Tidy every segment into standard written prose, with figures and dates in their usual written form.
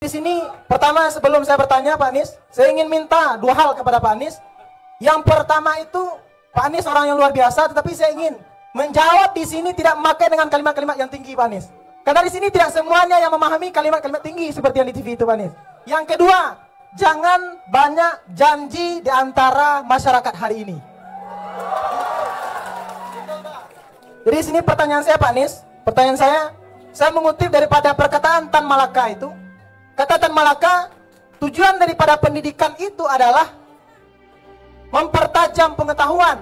di sini pertama sebelum saya bertanya Pak Anies, saya ingin minta dua hal kepada Pak Anies. Yang pertama itu Pak Anies orang yang luar biasa, tetapi saya ingin menjawab di sini tidak memakai dengan kalimat-kalimat yang tinggi Pak Anies. Karena di sini tidak semuanya yang memahami kalimat-kalimat tinggi seperti yang di TV itu Pak Anies. Yang kedua, jangan banyak janji di antara masyarakat hari ini. Jadi di sini pertanyaan saya Pak Anies, pertanyaan saya mengutip daripada perkataan Tan Malaka itu. Kata Tan Malaka, tujuan daripada pendidikan itu adalah mempertajam pengetahuan,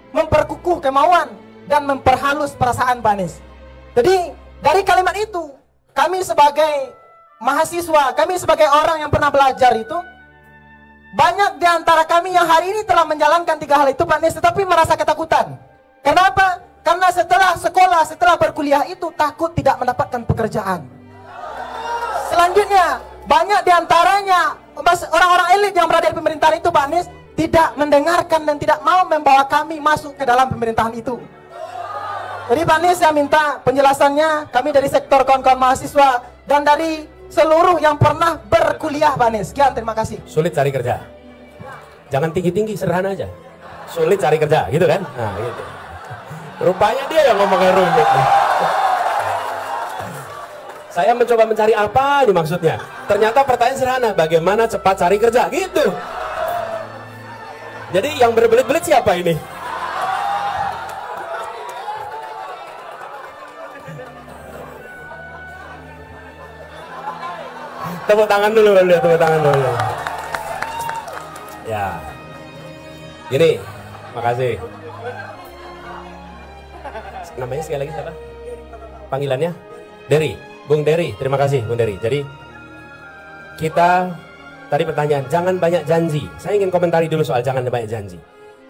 memperkukuh kemauan, dan memperhalus perasaan Pak Anies. Jadi dari kalimat itu, kami sebagai mahasiswa, kami sebagai orang yang pernah belajar itu, banyak di antara kami yang hari ini telah menjalankan tiga hal itu Pak Anies, tetapi merasa ketakutan. Kenapa? Karena setelah sekolah, setelah berkuliah itu takut tidak mendapatkan pekerjaan. Selanjutnya, banyak di antaranya orang-orang elit yang berada di pemerintahan itu Pak Anies tidak mendengarkan dan tidak mau membawa kami masuk ke dalam pemerintahan itu. Jadi Pak Anies saya minta penjelasannya, kami dari sektor kawan-kawan mahasiswa dan dari seluruh yang pernah berkuliah Pak Anies. Sekian, terima kasih. Sulit cari kerja. Jangan tinggi-tinggi, sederhana aja. Sulit cari kerja, gitu kan? Nah, gitu. Rupanya dia yang ngomongnya rumit. Saya mencoba mencari apa ini maksudnya. Ternyata pertanyaan sederhana, bagaimana cepat cari kerja, gitu. Jadi yang berbelit-belit siapa ini? Tepuk tangan dulu, tepuk tangan dulu. Ya. Gini, makasih. Namanya sekali lagi siapa? Panggilannya? Dery. Bung Dery, terima kasih Bung Dery. Jadi kita tadi pertanyaan, jangan banyak janji. Saya ingin komentari dulu soal jangan banyak janji.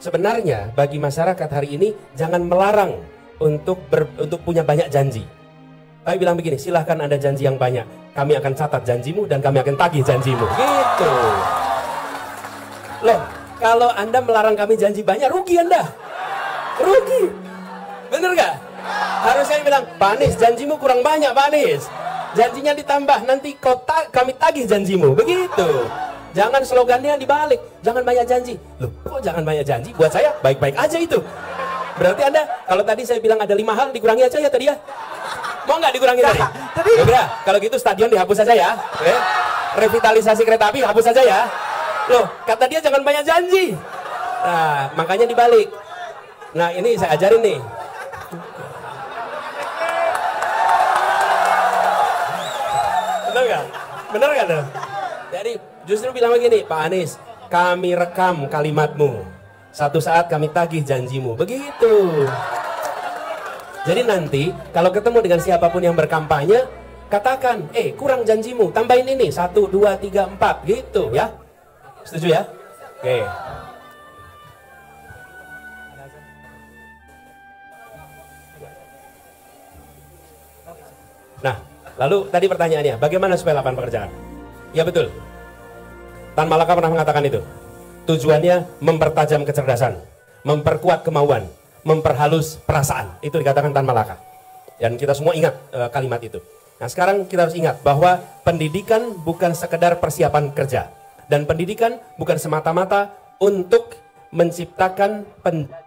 Sebenarnya bagi masyarakat hari ini jangan melarang untuk punya banyak janji. Tapi bilang begini, silahkan ada janji yang banyak. Kami akan catat janjimu dan kami akan tagih janjimu. Gitu. Loh, kalau Anda melarang kami janji banyak, rugi Anda. Rugi. Bener gak? Harusnya bilang, Pak Anies janjimu kurang banyak Pak Anies. Janjinya ditambah, nanti kami tagih janjimu. Begitu. Jangan slogannya dibalik, jangan banyak janji. Loh, kok jangan banyak janji? Buat saya baik-baik aja itu. Berarti Anda, kalau tadi saya bilang ada 5 hal, dikurangi aja ya tadi ya. Mau nggak dikurangi tadi? Udah, kalau gitu stadion dihapus saja ya. Revitalisasi kereta api hapus saja ya. Loh, kata dia jangan banyak janji. Nah, makanya dibalik. Nah, ini saya ajarin nih. Bener nggak? Bener nggak tuh? Jadi justru bilang begini, Pak Anies, kami rekam kalimatmu. Satu saat kami tagih janjimu. Begitu. Jadi nanti kalau ketemu dengan siapapun yang berkampanye, katakan, kurang janjimu, tambahin ini 1, 2, 3, 4 gitu ya. Setuju ya? Oke. Nah, lalu tadi pertanyaannya, bagaimana supaya lapangan pekerjaan? Ya betul. Tan Malaka pernah mengatakan itu. Tujuannya mempertajam kecerdasan, memperkuat kemauan, memperhalus perasaan. Itu dikatakan Tan Malaka. Dan kita semua ingat kalimat itu. Nah, sekarang kita harus ingat bahwa pendidikan bukan sekedar persiapan kerja. Dan pendidikan bukan semata-mata untuk menciptakan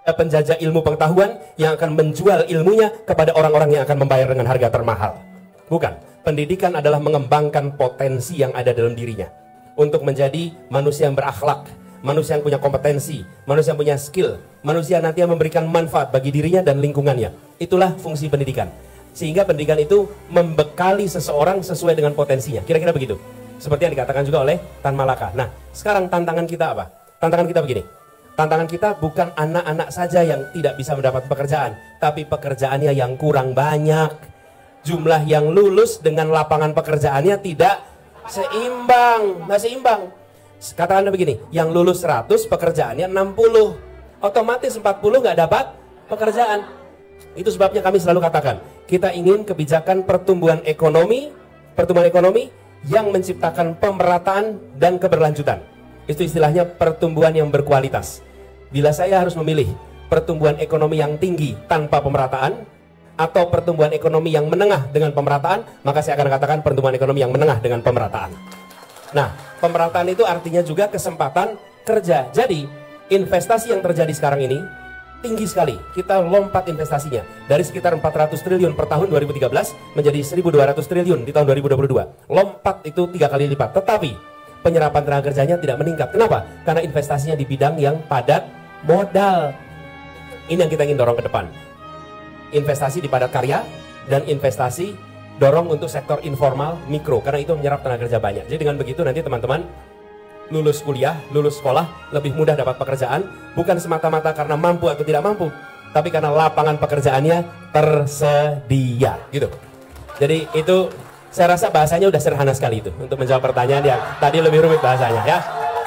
penjajah ilmu pengetahuan yang akan menjual ilmunya kepada orang-orang yang akan membayar dengan harga termahal. Bukan. Pendidikan adalah mengembangkan potensi yang ada dalam dirinya untuk menjadi manusia yang berakhlak, manusia yang punya kompetensi, manusia yang punya skill, manusia nanti yang memberikan manfaat bagi dirinya dan lingkungannya. Itulah fungsi pendidikan. Sehingga pendidikan itu membekali seseorang sesuai dengan potensinya. Kira-kira begitu. Seperti yang dikatakan juga oleh Tan Malaka. Nah, sekarang tantangan kita apa? Tantangan kita begini. Tantangan kita bukan anak-anak saja yang tidak bisa mendapat pekerjaan, tapi pekerjaannya yang kurang banyak. Jumlah yang lulus dengan lapangan pekerjaannya tidak seimbang, nggak seimbang. Katakanlah begini, yang lulus 100 pekerjaannya 60, otomatis 40 nggak dapat pekerjaan. Itu sebabnya kami selalu katakan, kita ingin kebijakan pertumbuhan ekonomi yang menciptakan pemerataan dan keberlanjutan. Itu istilahnya pertumbuhan yang berkualitas. Bila saya harus memilih pertumbuhan ekonomi yang tinggi tanpa pemerataan, atau pertumbuhan ekonomi yang menengah dengan pemerataan, maka saya akan katakan pertumbuhan ekonomi yang menengah dengan pemerataan. Nah, pemerataan itu artinya juga kesempatan kerja. Jadi, investasi yang terjadi sekarang ini tinggi sekali. Kita lompat investasinya dari sekitar 400 triliun per tahun 2013 menjadi 1.200 triliun di tahun 2022. Lompat itu 3 kali lipat. Tetapi penyerapan tenaga kerjanya tidak meningkat. Kenapa? Karena investasinya di bidang yang padat modal. Ini yang kita ingin dorong ke depan. Investasi di padat karya dan investasi dorong untuk sektor informal mikro, karena itu menyerap tenaga kerja banyak. Jadi dengan begitu nanti teman-teman lulus kuliah, lulus sekolah lebih mudah dapat pekerjaan, bukan semata-mata karena mampu atau tidak mampu, tapi karena lapangan pekerjaannya tersedia gitu. Jadi itu saya rasa bahasanya udah sederhana sekali itu untuk menjawab pertanyaan yang tadi lebih rumit bahasanya ya.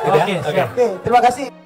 Gitu ya? Oke, terima kasih.